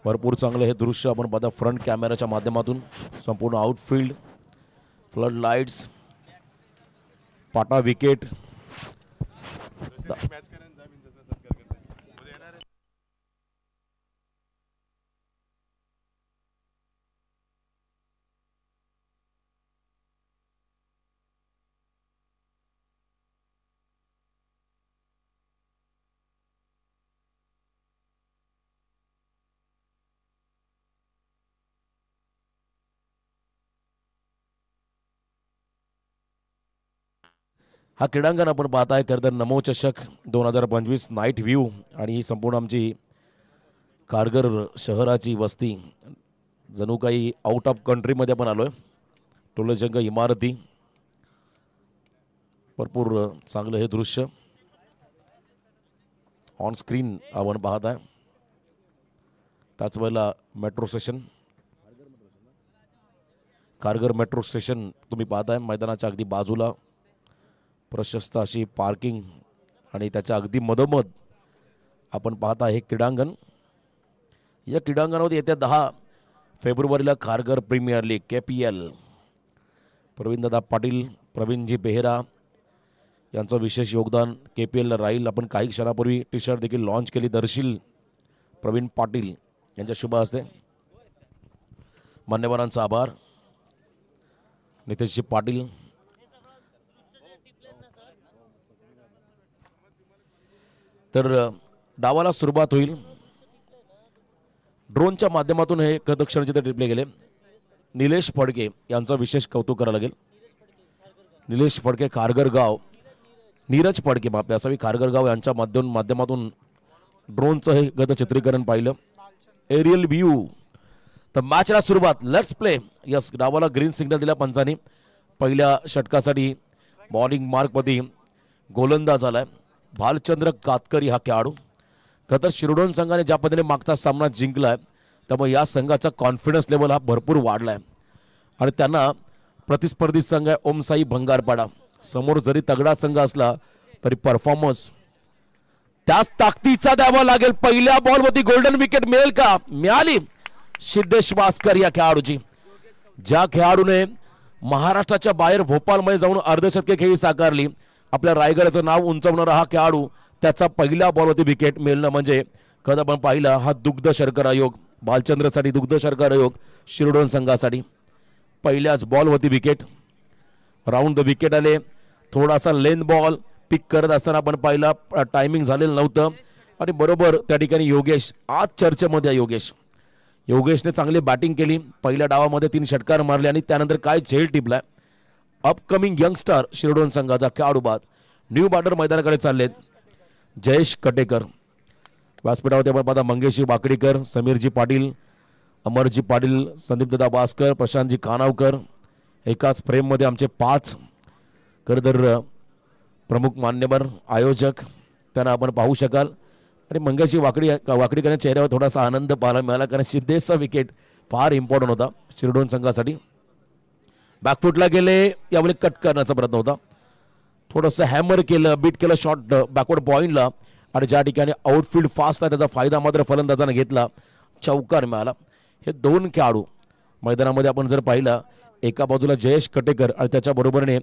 भरपूर चांगलं हे दृश्य आपण पाहता फ्रंट कॅमेराच्या माध्यमातून. संपूर्ण आउटफील्ड, फ्लड लाईट्स, पाटा विकेट. हा क्रीडांगण आपण पाहताय खरं तर नमो चषक 2025 नाईट व्ह्यू. आणि ही संपूर्ण आमची कारगर शहराची वस्ती, जणू काही आउट ऑफ कंट्रीमध्ये आपण आलोय. टोलेजंग इमारती, भरपूर चांगलं हे दृश्य ऑन स्क्रीन आपण पाहत आहे. त्याच वेळेला मेट्रो स्टेशन, कारगर मेट्रो स्टेशन तुम्ही पाहताय. मैदानाच्या अगदी बाजूला प्रशस्त अशी पार्किंग आणि त्याच्या अगदी मधोमध आपण पाहता हे क्रीडांगण. या क्रीडांगणामध्ये येत्या 10 फेब्रुवारीला कारगर premier league KPL, प्रवीणदादा Patil, Pravinji Behera यांचं विशेष योगदान KPLला राहील. आपण काही क्षणापूर्वी टी शर्ट देखील लॉन्च केली. दर्शील प्रवीण पाटील यांच्या शुभ हस्ते. मान्यवरांचा आभार. नितेशजी पाटील, तर डावाला सुरुवात होईल. ड्रोनच्या माध्यमातून हे कथकक्षणचित्र टिपले गेले. निलेश फडके यांचं विशेष कौतुक करावं लागेल. निलेश फडके कारगर गाव, नीरज फडके मापे असावी कारगर गाव यांच्या माध्यमातून ड्रोनचं हे गतचित्रीकरण पाहिलं. Aerial view. तर मॅचला सुरुवात, लेट्स प्ले. यस, डावाला ग्रीन सिग्नल दिला पंचांनी. पहिल्या षटकासाठी बॉलिंग मार्कमध्ये गोलंदाज झालाय भालचंद्र कातकरी हा खेळाडू. खतर शिरोडोन संघाने ज्या पद्धतीने मागचा सामना जिंकलाय त्यामुळे या संघाचा कॉन्फिडन्स लेवल हा भरपूर वाढलाय आणि त्यांना प्रतिस्पर्धी संघ आहे ओमसाई भंगारपाडा. समोर जरी तगडा संघ असला तरी परफॉर्मन्स त्याच ताकदीचा द्यावा लागेल. पहिल्या बॉलवरती गोल्डन विकेट मिळेल का? मिळाली सिद्धेश वास्कर या खेळाडूची. ज्या खेळाडूने महाराष्ट्राच्या बाहेर भोपाळमध्ये जाऊन अर्धशतके खेळी साकारली, आपल्या रायगडचं नाव उंचावणारा हा खेळाडू, त्याचा पहिल्या बॉलवरती विकेट मिळणं म्हणजे कधी आपण पाहिला हा दुग्ध शर्करा योग. भालचंद्रसाठी दुग्ध शर्करा योग, शिरोडोन संघासाठी पहिल्याच बॉलवरती विकेट. राऊंड द विकेट आले. थोडासा लेन बॉल पिक करत असताना आपण पाहिला टायमिंग झालेलं नव्हतं आणि बरोबर त्या ठिकाणी योगेश आज चर्चेमध्ये. योगेशने चांगली बॅटिंग केली. पहिल्या डावामध्ये 3 षटकार मारले आणि त्यानंतर काय झेल टिपलाय. अपकमिंग यंगस्टर शिरोडोन संघाचा खेळाडू बाद न्यू बॅटर मैदानाकडे चाललेत. जयेश कटेकर व्यासपीठावरती आपण पाहता मंगेशजी वाकडीकर, समीरजी पाटील, अमरजी पाटील, संदीपदादा वास्कर, प्रशांतजी कानावकर. एकाच फ्रेममध्ये आमचे 5 खरंतर प्रमुख मान्यवर आयोजक त्यांना आपण पाहू शकाल. आणि मंगेशजी वाकडीकर चेहऱ्यावर थोडासा आनंद पाहायला मिळाला कारण सिद्धेशचा विकेट फार इम्पॉर्टंट होता शिरोडोन संघासाठी. बॅकफुटला गेले, यावेळी कट करण्याचा प्रयत्न होता. थोडंसं हॅमर केलं, बीट केलं शॉट बॅकवर्ड पॉईंटला आणि ज्या ठिकाणी आउटफील्ड फास्ट आहे त्याचा फायदा मात्र फलंदाजाने घेतला. चौकार मिळाला. हे 2 खेळाडू मैदानामध्ये आपण जर पाहिला, एका बाजूला जयेश कटेकर आणि त्याच्या बरोबरीने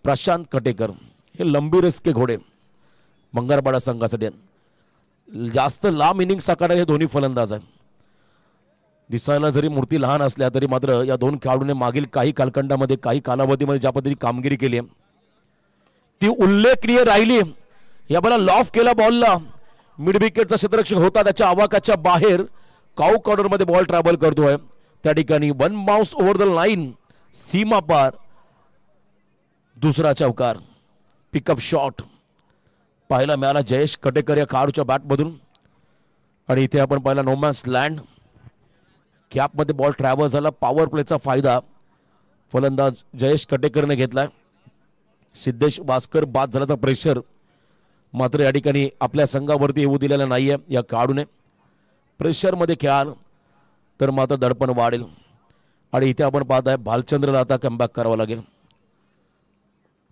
प्रशांत कटेकर, हे लंबी रेसके घोडे भंगारपाडा संघासाठी. जास्त लांब इनिंग साकारणारे हे दोन्ही फलंदाज आहेत. दिसायला जरी मूर्ती लहान असल्या तरी मात्र या 2 खेळाडूंनी मागील काही कालखंडामध्ये काही कालावधीमध्ये ज्या पद्धतीने कामगिरी केली ती उल्लेखनीय राहिली. या बॉलला लॉफ केला, बॉलला मिड विकेटचा क्षेत्ररक्षक होता त्याच्या आवाकाच्या बाहेर, काऊ कॉर्नरमध्ये बॉल ट्रॅव्हल करतोय. त्या ठिकाणी 1 बाउन्स ओव्हर द लाईन, सीमा पार, दुसरा चौकार. पिकअप शॉट पाहायला मिळाला जयेश कटेकर या खेळाडूच्या बॅटमधून. आणि इथे आपण पाहिला नोमॅन्स लँड, कॅपमध्ये बॉल ट्रॅव्हल झाला. पॉवर प्लेचा फायदा फलंदाज जयेश कटेकरने घेतलाय. सिद्धेश वास्कर बाद झाल्याचा प्रेशर मात्र या ठिकाणी आपल्या संघावरती येऊ दिलेला नाहीये. या खेळाडूने प्रेशरमध्ये खेळाल तर मात्र दडपण वाढेल. आणि इथे आपण पाहताय भालचंद्रला आता कमबॅक करावा लागेल.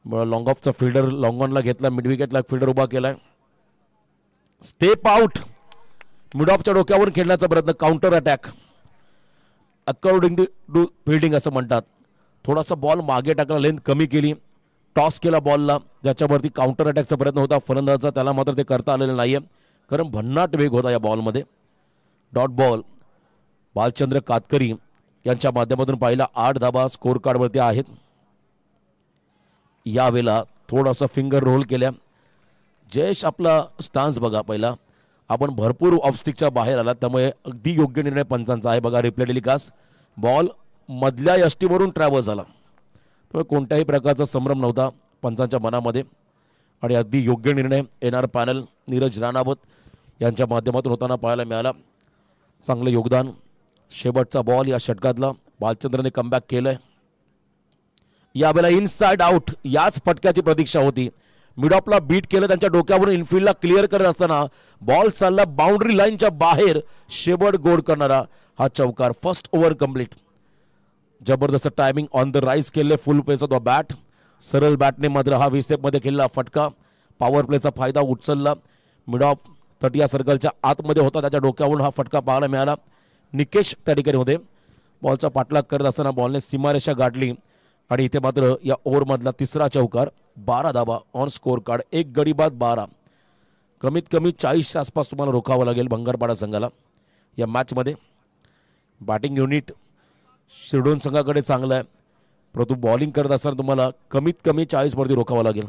लॉंग ऑफचा फिल्डर लॉंग ऑनला घेतला, मिड विकेटला फिल्डर उभा केलाय. स्टेप आउट मिडॉपच्या डोक्यावरून खेळण्याचा प्रयत्न, counter attack according to fielding असं म्हणतात. थोडासा बॉल मागे टाकला, लेंथ कमी केली, टॉस केला बॉलला, ज्याच्यावरती काउंटर अटॅकचा प्रयत्न होता फलंदाजाचा, त्याला मात्र ते करता आलेलं नाहीये कारण भन्नाट वेग होता या बॉलमध्ये. डॉट बॉल बालचंद्र कातकरी यांच्या माध्यमातून पाहिला 8 धाबा स्कोर कार्डवरती आहेत. यावेळेला थोडासा फिंगर रोल केल्या. जयेश आपला स्टान्स बघा, पहिला आपण भरपूर ऑफस्टिकच्या बाहेर आला, त्यामुळे अगदी योग्य निर्णय पंचांचा आहे. बघा रिप्ले टेलिकास्ट, बॉल मधल्या यष्टीवरून ट्रॅव्हल झाला, त्यामुळे कोणत्याही प्रकारचा संभ्रम नव्हता पंचांच्या मनामध्ये आणि अगदी योग्य निर्णय एनआर पॅनल नीरज राणावत यांच्या माध्यमातून होताना पाहायला मिळाला. चांगलं योगदान. शेवटचा बॉल या षटकातला बालचंद्रने कमबॅक केलंय. यावेळेला इनसाइड आउट याच फटक्याची प्रतीक्षा होती. मिडॉपला बीट केलं, त्यांच्या डोक्यावरून इनफिल्डला क्लिअर करत असताना बॉल चालला बाउंड्री लाईनच्या बाहेर. शेवट गोड करणारा हा चौकार. First over complete. जबरदस्त टायमिंग ऑन द राईज केले, full pace off the bat. सरळ बॅटने मात्र हा विस्टेपमध्ये खेळला फटका. पॉवर प्लेचा फायदा उचलला. मिडॉप तटिया सर्कलच्या आतमध्ये होता, त्याच्या डोक्यावरून हा फटका पाहायला मिळाला. निकेश त्या ठिकाणी होते. बॉलचा पाठलाग करत असताना बॉलने सीमारेषा गाठली आणि इथे मात्र या ओव्हरमधला तिसरा चौकार. 12 धाबा ऑन स्कोर कार्ड, 1 गडी बाद 12. कमीत कमी 40च्या आसपास तुम्हाला रोखावं लागेल भंगारपाडा संघाला या मॅचमध्ये. बॅटिंग युनिट शिरडोन संघाकडे चांगलं आहे, परंतु बॉलिंग करत असताना तुम्हाला कमीत कमी 40 वरती रोखावं लागेल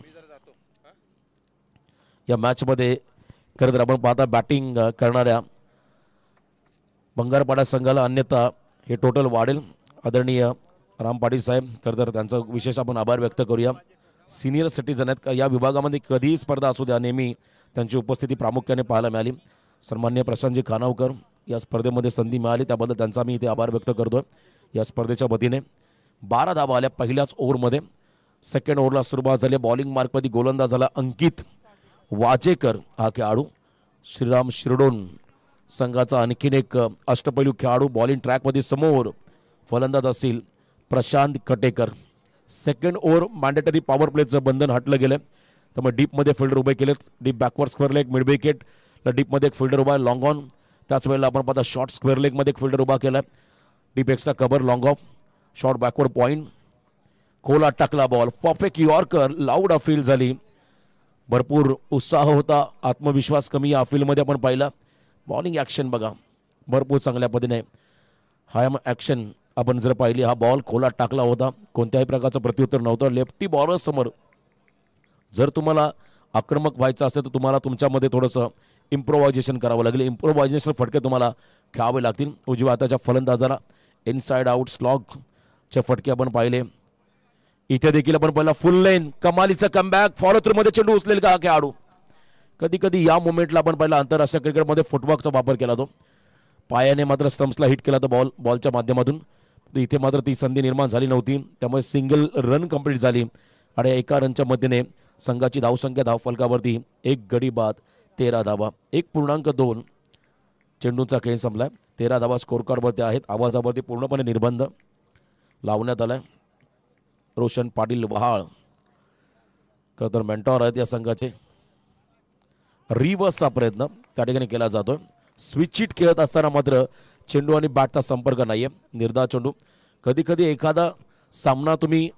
या मॅचमध्ये. खरं तर आपण पाहता बॅटिंग करणाऱ्या भंगारपाडा संघाला अन्यथा हे टोटल वाढेल. आदरणीय राम पाटील साहेब, खरं तर त्यांचा विशेष आपण आभार व्यक्त करूया. सिनियर सिटीजन आहेत का या विभागामध्ये, कधीही स्पर्धा असू द्या नेहमी त्यांची उपस्थिती प्रामुख्याने पाहायला मिळाली. सन्माननीय प्रशांतजी खानावकर या स्पर्धेमध्ये संधी मिळाली, त्याबद्दल त्यांचा मी इथे आभार व्यक्त करतोय. या स्पर्धेच्या वतीने 12 धावा आल्या पहिल्याच ओव्हरमध्ये. सेकंड ओव्हरला सुरुवात झाली. बॉलिंग मार्कमध्ये गोलंदाज झाला अंकित वाजेकर हा खेळाडू. श्रीराम शिरडोन संघाचा आणखीन एक अष्टपैलू खेळाडू. बॉलिंग ट्रॅकमध्ये समोर फलंदाज असतील Prashant Katekar. Second over mandatory power प्लेचं बंधन हटलं गेलं, त्यामुळे डीपमध्ये फिल्डर उभे केलेत. Deep backward square leg, mid wicket डीपमध्ये एक फिल्डर उभा आहे लॉंग ऑन. त्याच वेळेला आपण पाहता शॉर्ट स्क्वेअर लेगमध्ये एक फिल्डर उभा केला. डीप एक्सचा cover, long of, short backward point. खोला टाकला ball, perfect yorker, loud appeal झाली. भरपूर उत्साह होता, आत्मविश्वास कमी या अपीलमध्ये आपण पाहिला. बॉलिंग ॲक्शन बघा भरपूर चांगल्या पद्धतीने. हा ॲक्शन आपण जर पाहिली, हा बॉल खोला टाकला होता, कोणत्याही प्रकारचं प्रत्युत्तर नव्हतं. लेफ्टी बॉलर समोर जर तुम्हाला आक्रमक व्हायचं असेल तर तुम्हाला तुमच्यामध्ये थोडंसं इम्प्रोव्हायझेशन करावं लागेल. इम्प्रोव्हायझेशन फटके तुम्हाला खेळावे लागतील. उजव्या हाताच्या फलंदाजाला इनसाइड आउट स्लॉगचे फटके आपण पाहिले. इथे देखील आपण पहिला फुल लेन, कमालीचा कमबॅक, फॉलो थ्रू मध्ये चेंडू उचलेल का खेळाडू. कधी कधी या मोमेंटला आपण पहिला आंतरराष्ट्रीय क्रिकेटमध्ये फुटवर्कचा वापर केला तो. पायाने मात्र स्टम्प्सला हिट केला तर बॉलच्या माध्यमातून. इथे मात्र ती संधी निर्माण झाली नव्हती, त्यामुळे सिंगल रन कंप्लीट झाली आणि 1 रनच्या मध्येने संघाची धावसंख्या धावफलकावरती 1 गडी बाद 13 धावा. 1.2 चेंडूचा खेळ संपलाय. 13 धावा स्कोर कार्डवरती आहेत. आवाजावरती पूर्णपणे निर्बंध लावण्यात आलाय. रोशन पाटील वहाळ खरं तर मेंटॉर आहेत या संघाचे. रिव्हर्सचा प्रयत्न त्या ठिकाणी केला जातोय. स्विच हिट खेळत असताना मात्र चेंडू आणि बॅटचा संपर्क नाहीये. निर्धार चेंडू. कधी कधी एखादा सामना तुम्ही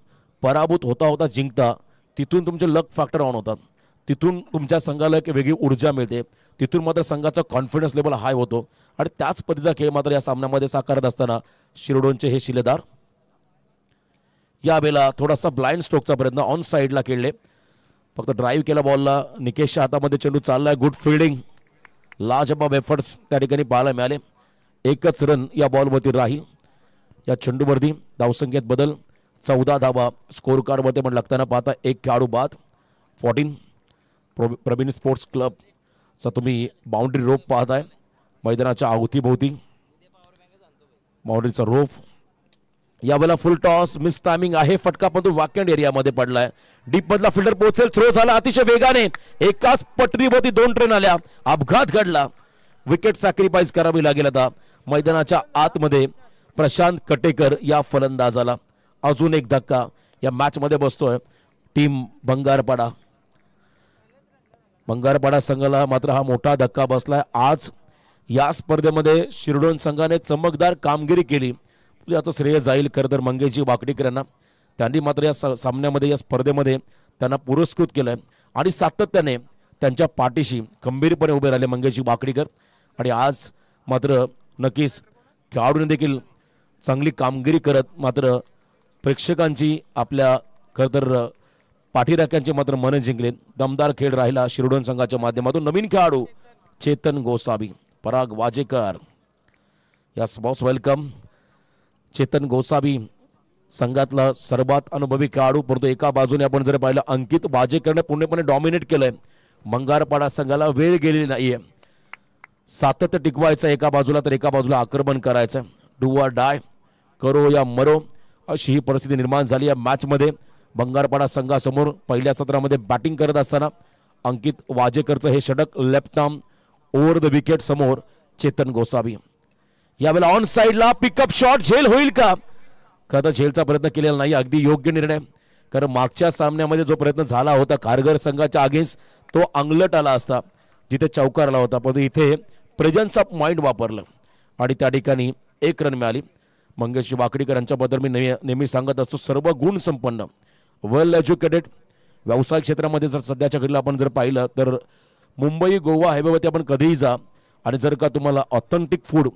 पराभूत होता होता जिंकता, तिथून तुमचे लक फॅक्टर ऑन होतात, तिथून तुमच्या संघाला एक वेगळी ऊर्जा मिळते, तिथून मात्र संघाचा कॉन्फिडन्स लेवल हाय होतो आणि त्याच पद्धतीचा खेळ मात्र या सामन्यामध्ये साकारत असताना शिरडोनचे हे शिलेदार यावेळेला थोडासा ब्लाइंड स्ट्रोकचा प्रयत्न ऑन साईडला खेळले. फक्त ड्राईव्ह केला बॉलला. निकेशच्या हातामध्ये चेंडू चाललाय. गुड फिल्डिंग, लाजबाब एफर्ट्स त्या ठिकाणी पाहायला मिळाले. 1च रन या बॉलवरती राहील. या चेंडूवरती धावसंख्येत बदल. 14 धावा स्कोर कार्डवरती पण लागताना पाहता 1 खेळाडू बाद. 14 प्रवीण स्पोर्ट्स क्लबचा तुम्ही बाउंड्री रोप पाहताय मैदानाच्या अवतीभोवती. बाउंड्रीचा रोप. यावेळेला फुल टॉस, मिस टायमिंग आहे. फटका पण तो वॅकंट एरियामध्ये पडलाय. डीप मधला फिल्डर पोहोचेल. थ्रो झाला अतिशय वेगाने. एकाच पटरीवरती 2 ट्रेन आल्या. अपघात घडला. विकेट सॅक्रिफाईस करावी लागेल आता मैदानाच्या आतमध्ये. प्रशांत कटेकर या फलंदाजाला अजून एक धक्का या मॅच मध्ये बसतोय टीम भंगारपाडा. भंगारपाडा संघाला मात्र हा मोठा धक्का बसलाय. आज या स्पर्धेमध्ये शिरडोन संघाने चमकदार कामगिरी केली, याचं श्रेय जाईल खरं तर मंगेशजी वाकडेकर यांना. त्यांनी मात्र या सामन्यामध्ये या स्पर्धेमध्ये त्यांना पुरस्कृत केलं आणि सातत्याने त्यांच्या पाठीशी खंबीरपणे उभे राहिले मंगेशजी वाकडेकर. आणि आज मात्र नक्कीच खेळाडूंनी देखील चांगली कामगिरी करत मात्र प्रेक्षकांची आपल्या खरं तर पाठीराख्यांचे मात्र मन जिंकले. दमदार खेळ राहिला शिरडोन संघाच्या माध्यमातून. नवीन खेळाडू Chetan Gosavi, Parag Wajekar, yes boss welcome. Chetan Gosavi संघातला सर्वात अनुभवी खेळाडू, परंतु एका बाजूने आपण जर पाहिलं अंकित वाजेकरने पूर्णपणे डॉमिनेट केलंय. भंगारपाडा संघाला वेळ गेलेली नाहीये, सातत्य टिकवायचं एका बाजूला तर एका बाजूला आक्रमण करायचं. डू ऑर डाय, करो या मरो, अशी ही परिस्थिती निर्माण झाली या मॅचमध्ये. भंगारपाडा संघासमोर पहिल्या सत्रामध्ये बॅटिंग करत असताना अंकित वाजेकरचं हे षटक left arm over the wicket समोर चेतन गोसावी. यावेळेला ऑन साइडला पिकअप शॉट, झेल होईल का? खरं झेलचा प्रयत्न केलेला नाही, अगदी योग्य निर्णय. कारण मागच्या सामन्यामध्ये जो प्रयत्न झाला होता खारघर संघाच्या अगेन्स्ट तो अंगलट आला असता जिथे चौकार आला होता, परंतु इथे प्रेझन्स ऑफ माइंड वापरलं आणि त्या ठिकाणी 1 रन मिळाली. मंगेश वाकडेकर यांच्याबद्दल मी नेहमी सांगत असतो, सर्व गुण संपन्न, वेल एज्युकेटेड. व्यावसायिक क्षेत्रामध्ये जर सध्याच्या घडीला आपण जर पाहिलं तर मुंबई गोवा हायवेवरती आपण कधीही जा आणि जर का तुम्हाला ऑथेंटिक फूड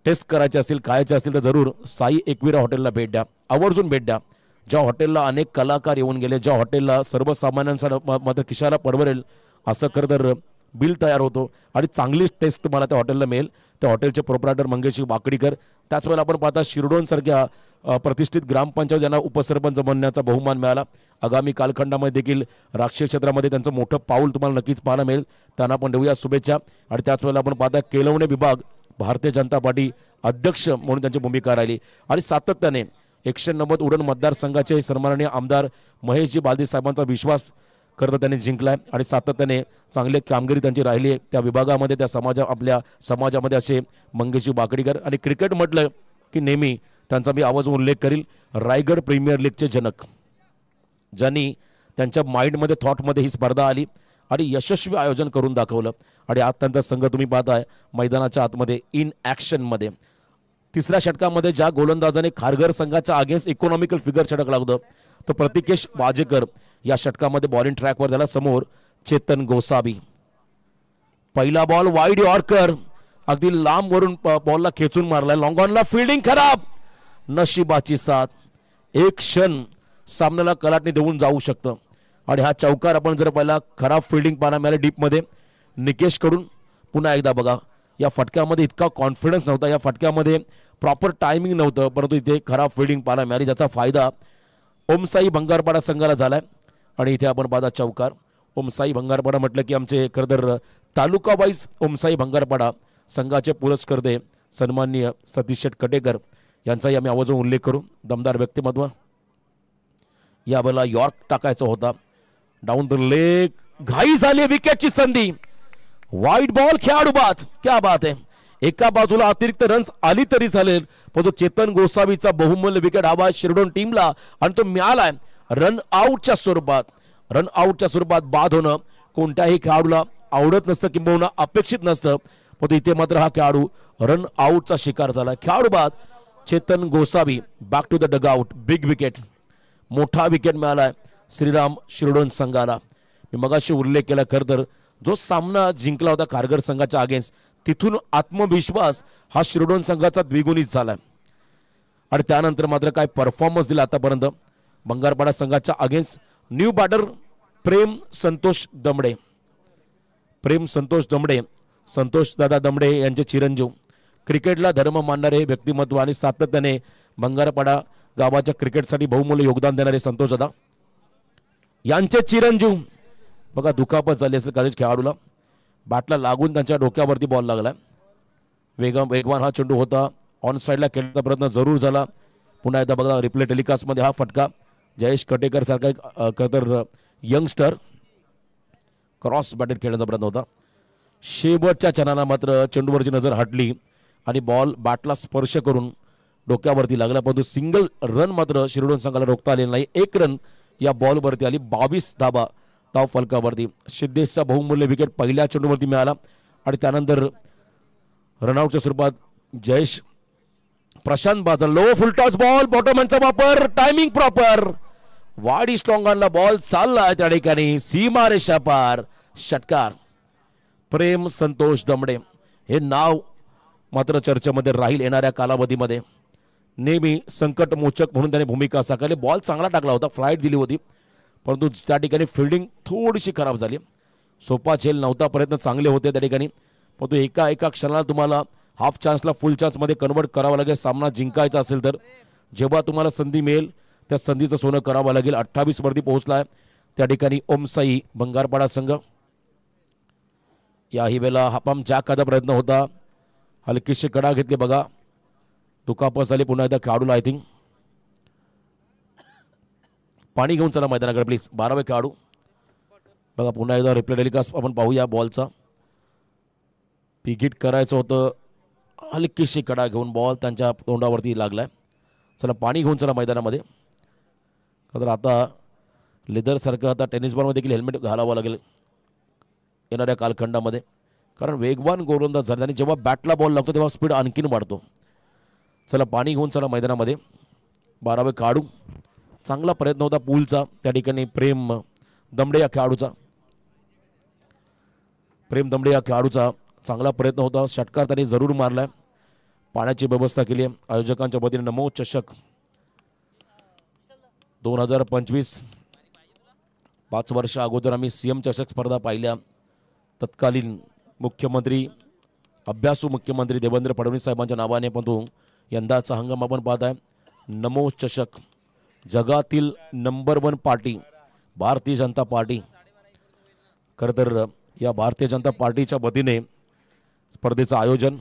टेस्ट करायचे असतील, खायचे असतील तर जरूर साई एकविरा हॉटेलला भेट द्या, आवर्जून भेट द्या. ज्या हॉटेलला अनेक कलाकार येऊन गेले, ज्या हॉटेलला सर्वसामान्यांचा मात्र खिशाला परवडेल असं खरं तर बिल तयार होतो आणि चांगली टेस्ट तुम्हाला त्या हॉटेलला मिळेल. त्या हॉटेलचे प्रोप्रायटर मंगेश वाकडेकर. त्याच वेळेला आपण पाहता शिरडोन सारख्या प्रतिष्ठित ग्रामपंचायत ज्यांना उपसरपंच बनण्याचा बहुमान मिळाला. आगामी कालखंडामध्ये देखील राजकीय क्षेत्रामध्ये त्यांचं मोठं पाऊल तुम्हाला नक्कीच पाहायला मिळेल. त्यांना आपण देऊया शुभेच्छा. आणि त्याच वेळेला आपण पाहता केलवणे विभाग भारतीय जनता पार्टी अध्यक्ष म्हणून त्यांची भूमिका राहिली आणि सातत्याने 190 उरण मतदारसंघाचे सन्माननीय आमदार महेशजी बालदी साहेबांचा विश्वास खरं तर त्यांनी जिंकलाय आणि सातत्याने चांगली कामगिरी त्यांची राहिली आहे त्या विभागामध्ये, त्या आपल्या समाजामध्ये असे मंगेशजी वाकडेकर. आणि क्रिकेट म्हटलं की नेहमी त्यांचा मी आवाज उल्लेख करील, रायगड प्रीमियर लीगचे जनक, ज्यांनी त्यांच्या माइंडमध्ये थॉटमध्ये ही स्पर्धा आली आणि यशस्वी आयोजन करून दाखवलं. आणि आज त्यांचा संघ तुम्ही पाहताय मैदानाच्या आतमध्ये इन ॲक्शनमध्ये. तिसऱ्या षटकामध्ये ज्या गोलंदाजाने खारघर संघाच्या अगेन्स्ट इकॉनॉमिकल फिगर षटक लागलं तो प्रतिकेश वाजेकर या षटकामध्ये बॉलिंग ट्रॅकवर झाला. समोर चेतन गोसावी. पहिला बॉल वाईड यॉर्कर, अगदी लांब वरून बॉलला खेचून मारलाय. लॉंग ऑनला फिल्डिंग खराब, नशिबाची साथ. एक क्षण सामन्याला कलाटणी देऊन जाऊ शकतं. आणि हा चौकार आपण जर पाहिला, खराब फिल्डिंग पाहायला मिळाली डीपमध्ये निकेश कडून. पुन्हा एकदा बघा, या फटक्यामध्ये इतका कॉन्फिडन्स नव्हता, या फटक्यामध्ये प्रॉपर टायमिंग नव्हतं, परंतु इथे खराब फिल्डिंग पाहायला मिळाली ज्याचा फायदा ओमसाई भंगारपाडा संघाला झालाय. आणि इथे आपण पाहता चौकार. ओमसाई भंगारपाडा म्हटलं की आमचे खरं तर तालुका वाईज ओमसाई भंगारपाडा संघाचे पुरस्कर्ते सन्माननीय सतीश शेठ कटेकर यांचाही आम्ही आवाजून उल्लेख करू. दमदार व्यक्तिमत्व. यावेळेला यॉर्क टाकायचा होता, डाऊन द लेग, घाई झाली, विकेटची संधी, वाईड बॉल, खेळाडू बाद. क्या बात आहे. एका बाजूला अतिरिक्त रन्स आली तरी चालेल, पण तो चेतन गोसावीचा बहुमूल्य विकेट हवा शिरडोन टीमला आणि तो मिळालाय रन आउटच्या स्वरूपात. रन आउटच्या स्वरूपात बाद होणं कोणत्याही खेळाडूला आवडत नसतं किंबहुना अपेक्षित नसतं, पण इथे मात्र हा खेळाडू रन आउटचा शिकार झाला. खेळाडू बाद Chetan Gosavi. Back to the dugout. Big wicket, मोठा विकेट मिळालाय श्रीराम शिरडोन संघाला. मी मगाशी उल्लेख केला, खरं तर जो सामना जिंकला होता खारघर संघाच्या अगेन्स्ट, तिथून आत्मविश्वास हा शिरडोन संघाचा द्विगुणित झालाय. आणि त्यानंतर मात्र काय परफॉर्मन्स दिला आतापर्यंत भंगारपाडा संघाच्या अगेन्स्ट. न्यू बॅटर प्रेम संतोष दमडे. प्रेम संतोष दमडे, संतोष दादा दमडे यांचे चिरंजीव, क्रिकेटला धर्म मानणारे व्यक्तिमत्व आणि सातत्याने भंगारपाडा गावाच्या क्रिकेटसाठी बहुमूल्य योगदान देणारे संतोष दादा यांचे चिरंजीव. बघा दुखापत झाली असेल कदाचित खेळाडूला, बॅटला लागून त्यांच्या डोक्यावरती बॉल लागला. वेगवान हा चेंडू होता, ऑन साईडला खेळण्याचा प्रयत्न जरूर झाला. पुन्हा एकदा बघा रिप्ले टेलिकास्टमध्ये हा फटका. जयेश कटेकर सारखा एक खतर यंगस्टर क्रॉस बॅटेड खेळण्याचा प्रयत्न होता. शेवटच्या क्षणाला मात्र चेंडूवरची नजर हटली आणि बॉल बॅटला स्पर्श करून डोक्यावरती लागला, परंतु सिंगल रन मात्र शिरडोन संघाला रोखता आलेला नाही. 1 रन या बॉलवरती आली. 22 धाबा धाव फलकावरती. सिद्धेशचा बहुमूल्य विकेट पहिल्या चेंडूवरती मिळाला आणि त्यानंतर रनआउटच्या स्वरूपात Jayesh Prashant Badal low full toss ball बॉटमॅनचा वापर टायमिंग प्रॉपर वाडी स्ट्रॉंग आणला बॉल चालला त्या ठिकाणी सीमा रेषा पार षटकार. प्रेम संतोष दमडे हे नाव मात्र चर्चेमध्ये राहील येणाऱ्या कालावधीमध्ये. नेहमी संकटमोचक म्हणून त्याने भूमिका साकारली. बॉल चांगला टाकला होता फ्लाईट दिली होती परंतु त्या ठिकाणी फिल्डिंग थोडीशी खराब झाली. सोपा झेल नव्हता प्रयत्न चांगले होते त्या ठिकाणी परंतु एका क्षणाला तुम्हाला हाफ चान्सला फुल चान्समध्ये कन्वर्ट करावं लागेल. सामना जिंकायचा असेल तर जेव्हा तुम्हाला संधी मिळेल त्या संधीचं सोनं करावं लागेल. 28 वरती पोहोचलाय त्या ठिकाणी ओमसाई बंगारपाडा संघ. याही वेळेला हापाम जॅकचा प्रयत्न होता हलकीशी कडा घेतली बघा दुखापत झाली पुन्हा एकदा खेळाडूला. आय थिंक पाणी घेऊन चला मैदानाकडे प्लीज. 12वे खेळाडू बघा पुन्हा एकदा रिप्ले टेलिकास्ट आपण पाहूया. बॉलचा पिकिट करायचं होतं हलकीशी कडा घेऊन बॉल त्यांच्या तोंडावरती लागलाय. चला पाणी घेऊन चला मैदानामध्ये. तर आता लेदरसारखं आता टेनिस बॉलमध्ये देखील हेल्मेट घालावं लागेल येणाऱ्या कालखंडामध्ये कारण वेगवान गोलंदाज झाले आणि जेव्हा बॅटला बॉल लागतो तेव्हा स्पीड आणखीन वाढतो. चला पाणी घेऊन चला मैदानामध्ये. 12वे खेळाडू चांगला प्रयत्न होता पूलचा त्या ठिकाणी प्रेम दमडे या खेळाडूचा. प्रेम दमडे या खेळाडूचा चांगला प्रयत्न होता. षटकार त्यांनी जरूर मारलाय. पाण्याची व्यवस्था केली आहे आयोजकांच्या वतीने. नमो चषक 2025 5 वर्ष अगोदर आम्ही सीएम चषक स्पर्धा पाहिल्या. तत्कालीन मुख्यमंत्री अभ्यासू मुख्यमंत्री देवेंद्र फडणवीस साहेबांच्या नावाने पण तो यंदाचा हंगाम आपण पाहत आहे. नमो चषक जगातील number 1 party Bharatiya Janata party. खरं तर या भारतीय जनता पार्टीच्या वतीने स्पर्धेचं आयोजन.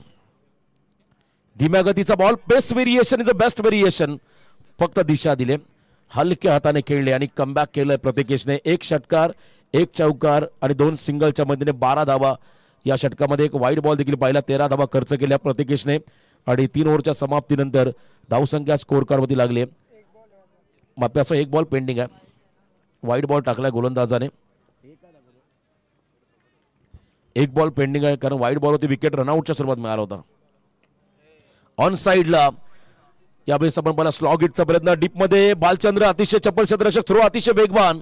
धीम्या गतीचा ball best variation is a best variation. फक्त दिशा दिले हलक्या हाताने खेळले आणि कमबॅक केलंय प्रत्येकेशने. 1 षटकार 1 चौकार आणि 2 सिंगलच्या मदतीने 12 धावा. या षटकामध्ये एक वाईट बॉल देखील पाहिला. 13 धावा खर्च केल्या प्रत्येकेशने आणि 3 ओव्हरच्या समाप्तीनंतर धावसंख्या स्कोर कार्डवरती लागली. माप्याचा 1 बॉल पेंडिंग आहे. वाईट बॉल टाकलाय गोलंदाजाने. 1 बॉल पेंडिंग आहे कारण वाईट बॉल होती विकेट रनआउटच्या स्वरूपात मिळाला होता. ऑन साइडला यावेळेस आपण मला स्लॉग हिटचा प्रयत्न डीपमध्ये बालचंद्र अतिशय चपळ क्षेत्ररक्षक थ्रो अतिशय वेगवान.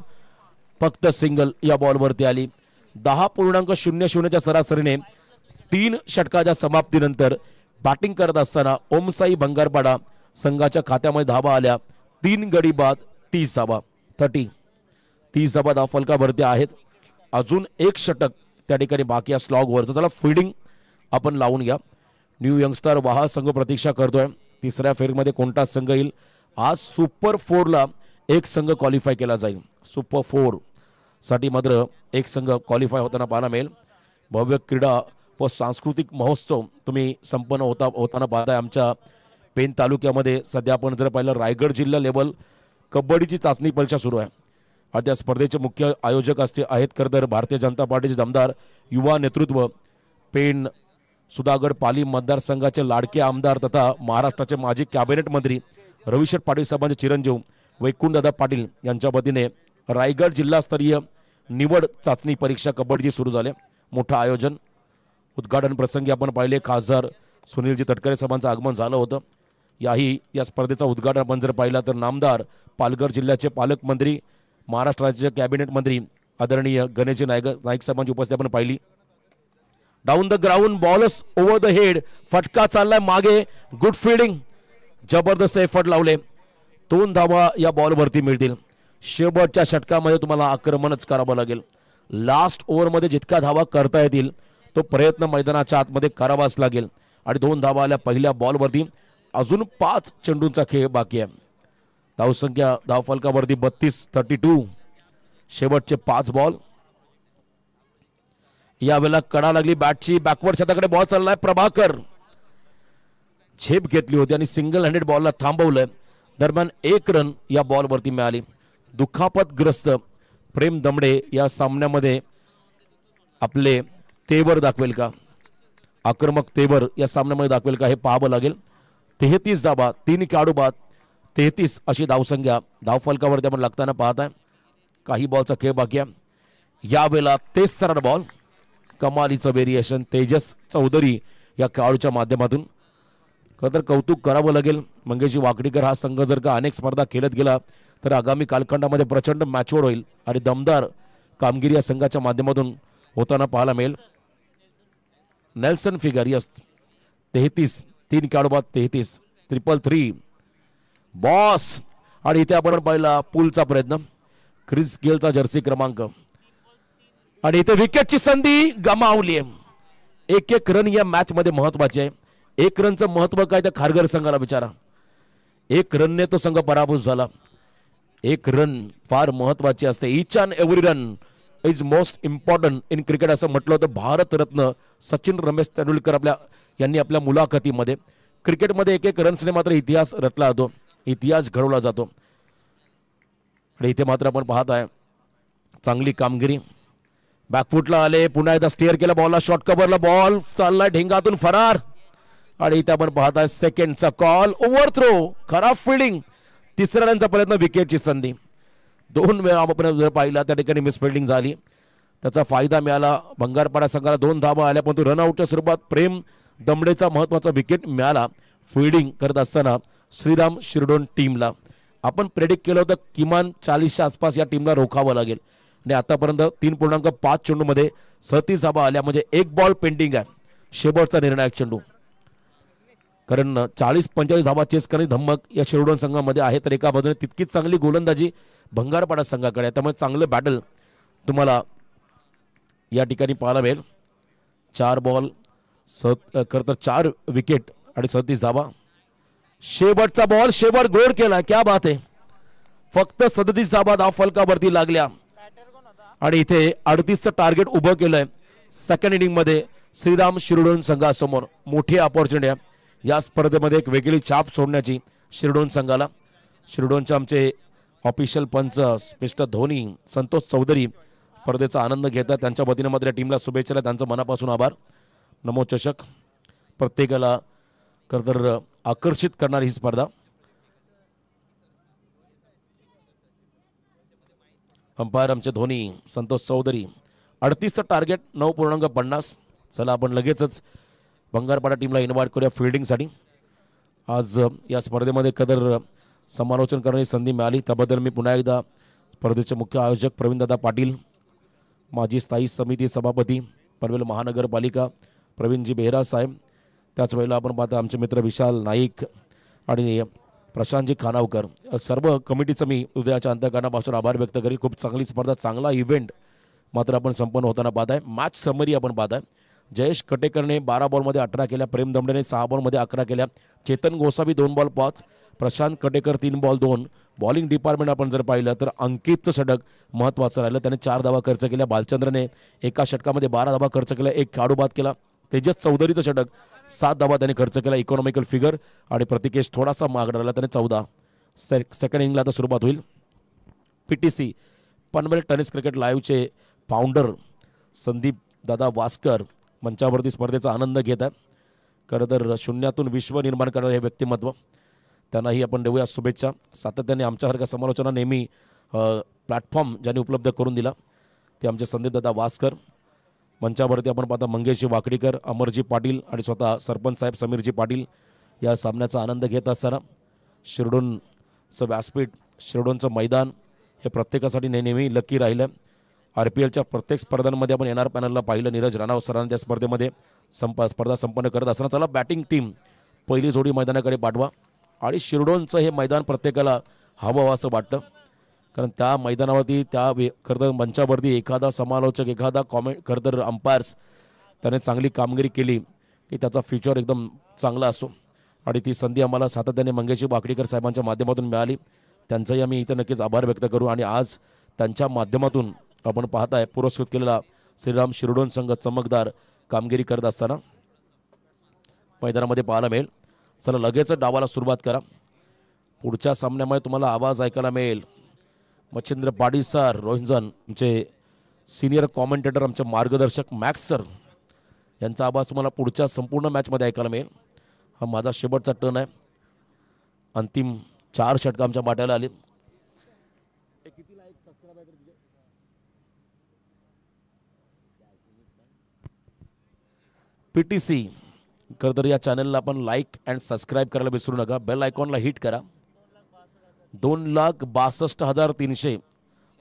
फक्त सिंगल या बॉलवरती आली. 10.00च्या सरासरीने 3 षटकाच्या समाप्तीनंतर बॅटिंग करत असताना ओमसाई बंगारपाडा संघाच्या खात्यामध्ये धावा आल्या. 3 गडी बाद 30 धावा 30 धावा धावफलकावरती आहेत. अजून 1 षटक त्या ठिकाणी बाकी आहे स्लॉगवरचं. चला फिल्डिंग आपण लावून घ्या. न्यू यंगस्टर वाहा संघ प्रतीक्षा करतोय. 3ऱ्या फेरीमध्ये कोणता संघ येईल. आज सुपर 4ला 1 संघ क्वालिफाय केला जाईल. सुपर 4 साठी मात्र 1 संघ क्वालिफाय होताना पाहायला मिळेल. भव्य क्रीडा व सांस्कृतिक महोत्सव तुम्ही संपन्न होताना पाहताय. आमच्या पेन तालुक्यामध्ये सध्या आपण जर पाहिलं रायगड जिल्हा लेवल कबड्डीची चाचणी परीक्षा सुरू आहे. आणि त्या स्पर्धेचे मुख्य आयोजक आहेत खरं तर भारतीय जनता पार्टीचे दमदार युवा नेतृत्व पेन सुधागड पाली मतदारसंघाचे लाडके आमदार तथा महाराष्ट्राचे माजी कॅबिनेट मंत्री रविशेठ पाटील साहेबांचे चिरंजीव वैकुंठदादा पाटील यांच्या वतीने रायगड जिल्हास्तरीय निवड चाचणी परीक्षा कबड्डीची सुरू झाले. मोठं आयोजन. उद्घाटन प्रसंगी आपण पाहिले खासदार सुनीलजी तटकरे साहेबांचं आगमन झालं होतं. या स्पर्धेचा उद्घाटन आपण जर पाहिला तर नामदार पालघर जिल्ह्याचे पालकमंत्री महाराष्ट्र राज्याचे कॅबिनेट मंत्री आदरणीय गणेशजी नाईक साहेबांची उपस्थिती आपण पाहिली. Down the ground bolus over the head फटका चाललाय मागे. गुड फिल्डिंग जबरदस्त एफर्ट लावले. 2 धावा या बॉलवरती मिळतील. शेवटच्या षटकामध्ये तुम्हाला आक्रमणच करावं लागेल. लास्ट ओव्हरमध्ये जितका धावा करता येतील तो प्रयत्न मैदानाच्या आतमध्ये करावाच लागेल. आणि 2 धावा आल्या पहिल्या बॉलवरती. अजून 5 चेंडूंचा खेळ बाकी आहे. धावसंख्या धावफलकावरती 32-32. शेवटचे 5 बॉल. यावेळेला कडा लागली बॅटची. बॅकवर्ड छताकडे बॉल चाललाय. प्रभाकर झेप घेतली होती आणि सिंगल हँडेड बॉलला थांबवलंय. दरम्यान 1 रन या बॉलवरती मिळाली. दुखापतग्रस्त प्रेम दमडे या सामन्यामध्ये आपले तेवर दाखवेल का. आक्रमक तेवर या सामन्यामध्ये दाखवेल का हे पाहावं लागेल. 33 धावा 3 खेळाडू बाद 33 अशी धावसंख्या धावफलकावरती आपण लागताना पाहत आहे. काही बॉलचा खेळ बाकी आहे. यावेळेला 3 बॉल कमालीचं व्हेरिएशन. तेजस चौधरी या खेळाडूच्या माध्यमातून. खरं तर कौतुक करावं लागेल. मंगेशजी वाकडीकर हा संघ जर का अनेक स्पर्धा खेळत गेला तर आगामी कालखंडामध्ये प्रचंड मॅच्युअर होईल आणि दमदार कामगिरी या संघाच्या माध्यमातून होताना पाहायला मिळेल. नेल्सन फिगर यस 33 3 खेळाडू बाद 33 333 बॉस. आणि इथे आपण पाहिला पुलचा प्रयत्न क्रिस गेलचा जर्सी क्रमांक आणि इथे विकेटची संधी गमावली आहे. एक एक रन या मॅच मध्ये महत्वाचे आहे. एक रनचं महत्व काय त्या खारघर संघाला विचारा. एक रनने तो संघ पराभूत झाला. एक रन फार महत्वाची असते. Each and every run is most important in cricket असं म्हटलं होतं भारतरत्न सचिन रमेश तेंडुलकर यांनी आपल्या मुलाखतीमध्ये. क्रिकेटमध्ये एक एक रन्सने मात्र इतिहास रचला जातो, इतिहास घडवला जातो. आणि इथे मात्र आपण पाहत आहे चांगली कामगिरी. बॅकफुटला आले, पुन्हा एकदा स्टेअर केला बॉलला, शॉर्ट कव्हरला बॉल चाललाय ढेंगातून फरार. आणि इथे आपण पाहत आहे सेकंडचा कॉल, ओव्हर थ्रो, खराब फिल्डिंग. तिसऱ्या रनचा प्रयत्न, विकेटची संधी. 2 वेळा आपण जर पाहिला त्या ठिकाणी मिसफिल्डिंग झाली, त्याचा फायदा मिळाला. भंगारपाडा संघाला 2 धावा आल्या, परंतु रनआउटच्या स्वरूपात प्रेम दमडेचा महत्वाचा विकेट मिळाला. फिल्डिंग करत असताना श्रीराम शिरडोन टीमला आपण प्रेडिक्ट केलं होतं किमान 40च्या आसपास या टीमला रोखावं लागेल. आणि आतापर्यंत 3.5 चेंडूमध्ये 37 धावा आल्या, म्हणजे 1 बॉल पेंडिंग आहे. शेवटचा निर्णायक चेंडू, कारण 40-45 धावा चेस करण्याची धमक या शिरडोन संघामध्ये आहे. तर एका बाजूने तितकीच चांगली गोलंदाजी भंगारपाडा संघाकडे आहे. त्यामुळे चांगलं बॅटल तुम्हाला या ठिकाणी पाहायला मिळेल. 4 बॉल खरं तर 4 विकेट आणि 37 धावा. शेवटचा बॉल, शेवट गोड केला, क्या बात आहे. फक्त 37 धावा धाव फलकावरती लागल्या आणि इथे 38चं टार्गेट उभं केलंय सेकंड इनिंग मध्ये श्रीराम शिरडोन संघासमोर. मोठी अपॉर्च्युनिटी आहे या स्पर्धेमध्ये, एक वेगळी छाप सोडण्याची शिरडोन संघाला. शिरडोनचे आमचे ऑफिशियल पंच मिस्टर धोनी, संतोष चौधरी स्पर्धेचा आनंद घेतात. त्यांच्या वतीने मात्र टीमला शुभेच्छा, त्यांचं मनापासून आभार. नमो चषक प्रत्येकाला खरं आकर्षित करणारी ही स्पर्धा. अंपायर आमचे धोनी, संतोष चौधरी. 38चं टार्गेट, 9.50. चला आपण लगेचच भंगारपाडा टीमला इन्व्हाइट करूया फिल्डिंगसाठी. आज या स्पर्धेमध्ये कदर समालोचन करण्याची संधी मिळाली, त्याबद्दल मी पुन्हा एकदा स्पर्धेचे मुख्य आयोजक प्रवीणदादा पाटील, माजी स्थायी समिती सभापती पनवेल महानगरपालिका प्रवीणजी बेहरा साहेब, त्याच वेळेला आपण पाहता आमचे मित्र विशाल नाईक आणि प्रशांतजी खानावकर, सर्व कमिटीचं मी हृदयाच्या अंतःकरणापासून आभार व्यक्त करेल. खूप चांगली स्पर्धा, चांगला इव्हेंट मात्र आपण संपन्न होताना पाहत आहे. मॅच समरी आपण पाहत आहे. जयेश कटेकरने 12 बॉलमध्ये 18 केल्या, प्रेम दमडेने 6 बॉलमध्ये 11 केल्या, Chetan Gosavi 2 ball 5, Prashant Katekar 3 ball 2. Bowling department आपण जर पाहिलं तर अंकितचं षटक महत्त्वाचं राहिलं, त्याने 4 धावा खर्च केल्या. बालचंद्रने एका षटकामध्ये 12 धावा खर्च केल्या, 1 खेळाडू बाद केला. तेजस चौधरीचं षटक 7 धावा त्याने खर्च केला, इकॉनॉमिकल फिगर. आणि प्रतिकेश थोडासा माग राहिला, त्याने 14. सेकंड इनिंगला आता सुरुवात होईल. PTC पनवेल टेनिस क्रिकेट लाईव्हचे फाउंडर संदीप दादा वास्कर मंचावरती स्पर्धेचा आनंद घेत आहे. खरं तर शून्यातून विश्व निर्माण करणारे हे व्यक्तिमत्व, त्यांनाही आपण देऊया शुभेच्छा. सातत्याने आमच्यासारख्या समालोचना नेहमी प्लॅटफॉर्म ज्यांनी उपलब्ध करून दिला ते आमचे संदीप दादा वास्कर. मंचावरती आपण पाहता मंगेशजी वाकडीकर, अमरजी पाटील आणि स्वतः सरपंच साहेब समीरजी पाटील या सामन्याचा आनंद घेत असताना शिरडोनचं व्यासपीठ, शिरडोनचं मैदान हे प्रत्येकासाठी नेहमी लकी राहिलं. RPLच्या प्रत्येक स्पर्धांमध्ये आपण येणार पॅनलला पाहिलं, नीरज राणाव सरांनी त्या स्पर्धेमध्ये स्पर्धा संपन्न करत असताना. चला बॅटिंग टीम पहिली जोडी मैदानाकडे पाठवा. आणि शिरडोनचं हे मैदान प्रत्येकाला हवं असं वाटतं, कारण त्या मैदानावरती त्या खरं मंचावरती एखादा समालोचक, एखादा खरं तर अंपायर्स त्याने चांगली कामगिरी केली की त्याचा फ्युचर एकदम चांगला असतो. आणि ती संधी आम्हाला सातत्याने मंगेशजी वाकडीकर साहेबांच्या माध्यमातून मिळाली, त्यांचाही आम्ही इथं नक्कीच आभार व्यक्त करू. आणि आज त्यांच्या माध्यमातून आपण पाहताय पुरस्कृत केलेला श्रीराम शिरडोन संघ चमकदार कामगिरी करत असताना मैदानामध्ये पाहायला मिळेल. चला लगेच डावाला सुरुवात करा. पुढच्या सामन्यामध्ये तुम्हाला आवाज ऐकायला मिळेल मच्छिंद्र पाटील सर, रोहिंजन आमचे सिनियर कॉमेंटेटर, आमचे मार्गदर्शक मॅक्स सर यांचा आवाज तुम्हाला पुढच्या संपूर्ण मॅचमध्ये ऐकायला मिळेल. हा माझा शेवटचा टर्न आहे. अंतिम 4 षटकं आमच्या बाट्याला आली. PTC खरं तर या चॅनलला आपण लाईक अँड सबस्क्राईब करायला विसरू नका. बेल आयकॉनला हिट करा. 2,62,300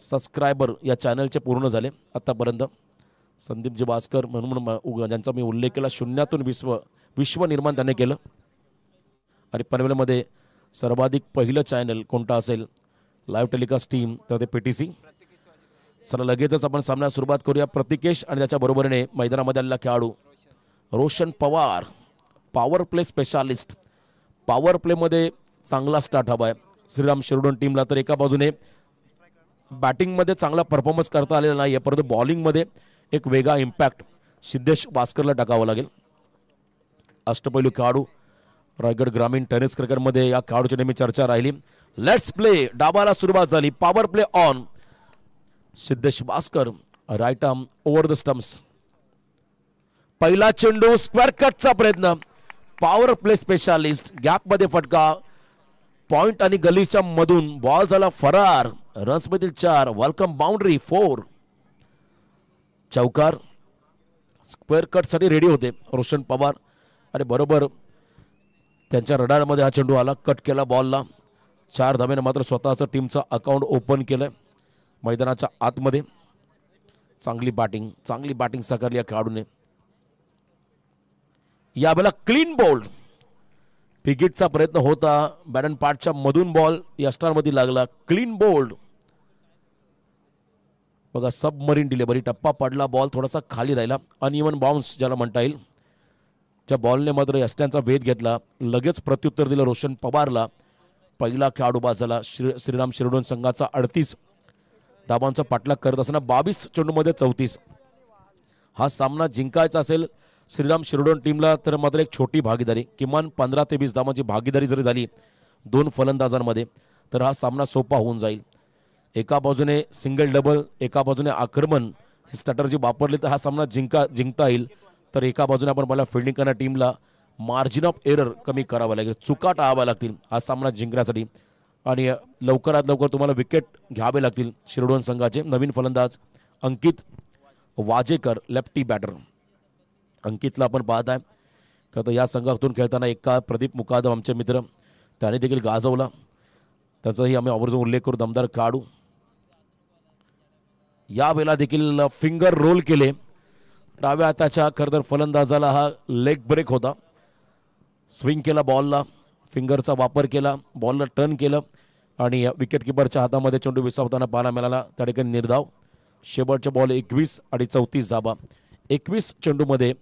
सबस्क्रायबर या चॅनलचे पूर्ण झाले आतापर्यंत. संदीपजी भास्कर म्हणून ज्यांचा मी उल्लेख केला, शून्यातून विश्व निर्माण त्याने केलं. आणि पनवेलमध्ये सर्वाधिक पहिलं चॅनल कोणतं असेल लाईव्ह टेलिकास्ट टीम तर ते PTC. चला लगेचच आपण सामन्यास सुरुवात करूया. प्रतिकेश आणि त्याच्या बरोबरीने मैदानामध्ये आलेला खेळाडू Roshan Pawar, power play specialist. Power प्लेमध्ये चांगला स्टार्ट हवा आहे श्रीराम शिरोडोन टीमला. तर एका बाजूने बॅटिंगमध्ये चांगला परफॉर्मन्स करता आलेला नाही आहे, परंतु बॉलिंगमध्ये एक वेगळा इम्पॅक्ट सिद्धेश भास्करला टाकावा लागेल. अष्टपैलू खेळाडू रायगड ग्रामीण टेनिस क्रिकेटमध्ये या खेळाडूची नेहमी चर्चा राहिली. Let's play. डाबाला सुरुवात झाली. Power play on. Siddhesh Bhaskar right arm over the stumps. पहिला चेंडू स्क्वेअर कटचा प्रयत्न. पॉवर प्ले स्पेशालिस्ट गॅपमध्ये फटका. पॉइंट आणि गलीच्या मधून बॉल झाला फरार. रन्स मधील 4. Welcome boundary 4. चौकार. स्क्वेअर कट साठी रेडी होते रोशन पवार आणि बरोबर त्यांच्या रडारमध्ये हा चेंडू आला. कट केला बॉलला. 4 धावेने मात्र स्वतःचं टीमचं अकाउंट ओपन केलंय मैदानाच्या आतमध्ये. चांगली बॅटिंग साकारली या खेळाडूने. यावेळेला क्लीन बोल्ड. पिकेटचा प्रयत्न होता. बॅटन पार्टच्या मधून बॉल यष्टांमध्ये लागला. Clean bowled. बघा सबमरीन डिलिव्हरी. टप्पा पडला. बॉल थोडासा खाली राहिला. अनइव्हन बाउन्स ज्याला म्हणता येईल. त्या बॉलने मात्र यष्ट्यांचा वेध घेतला. लगेच प्रत्युत्तर दिलं रोशन पवारला. पहिला खेळाडू बाजाला श्रीराम शिरोडोन संघाचा 38 धाबांचा पाठलाग करत असताना 22 चेंडूमध्ये 34. हा सामना जिंकायचा असेल श्रीराम शिरोडोन टीमला तर मात्र एक छोटी भागीदारी, किमान 15 ते 20 धावांची भागीदारी जरी झाली 2 फलंदाजांमध्ये तर हा सामना सोपा होऊन जाईल. एका बाजूने सिंगल डबल, एका बाजूने आक्रमण ही स्ट्रॅटर्जी वापरली तर हा सामना जिंकता येईल. तर एका बाजूने आपण मला फिल्डिंग करणाऱ्या टीमला मार्जिन ऑफ एरर कमी करावं लागेल. चुका टाळाव्या लागतील हा सामना जिंकण्यासाठी. आणि लवकरात लवकर तुम्हाला विकेट घ्यावे लागतील शिरोडोन संघाचे. नवीन फलंदाज अंकित वाजेकर लेफ्टी बॅटर. अंकितला आपण पाहत आहे का तर या संघातून खेळताना एका प्रदीप मुकादम आमचे मित्र त्याने देखील गाजवला. त्याचाही आम्ही आवर्जून उल्लेख करू. दमदार खेळाडू. यावेळेला देखील फिंगर रोल केले डाव्या हाताच्या. खरं तर फलंदाजाला हा लेग ब्रेक होता. स्विंग केला बॉलला. फिंगरचा वापर केला. बॉलला टर्न केलं आणि विकेट किपरच्या हातामध्ये चेंडू विसावताना पाहायला मिळाला. त्या ठिकाणी निर्धाव. शेवटच्या बॉल 21 आणि 34 धाबा. 21 चेंडूमध्ये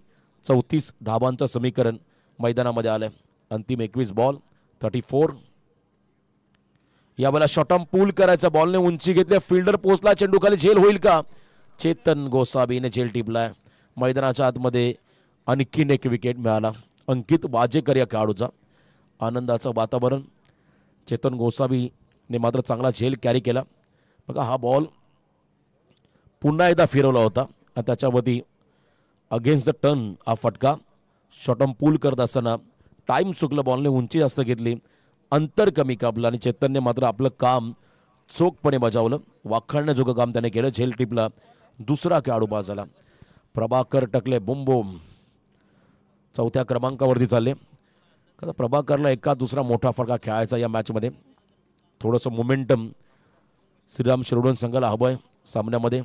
34 धाबांचं समीकरण मैदानामध्ये आलंय. अंतिम 21 बॉल 34. यावेळेला शॉटम पूल करायचा. बॉलने उंची घेतली. फिल्डर पोहोचला. चेंडू खाली झेल होईल का? चेतन गोसावीने झेल टिपलाय. मैदानाच्या आतमध्ये आणखीन एक विकेट मिळाला अंकित वाजेकर या खेळाडूचा. आनंदाचं वातावरण. चेतन गोसावीने मात्र चांगला झेल कॅरी केला. बघा हा बॉल पुन्हा एकदा फिरवला होता आणि त्याच्यावरती अगेन्स्ट द टर्न हा फटका. शॉटम पूल करत असताना टाइम चुकलं. बॉलने उंची जास्त घेतली. अंतर कमी कापलं आणि चेतनने मात्र आपलं काम चोखपणे बजावलं. वाखाणण्याजोगं काम त्याने केलं. झेल टिपला. दुसरा खेळाडू बाद झाला. प्रभाकर टकले बुम चौथ्या क्रमांकावरती चालले. का प्रभाकरला एका दुसरा मोठा फटका खेळायचा या मॅचमध्ये. थोडंसं मोमेंटम श्रीराम शिरोडोन संघाला हवं आहे सामन्यामध्ये.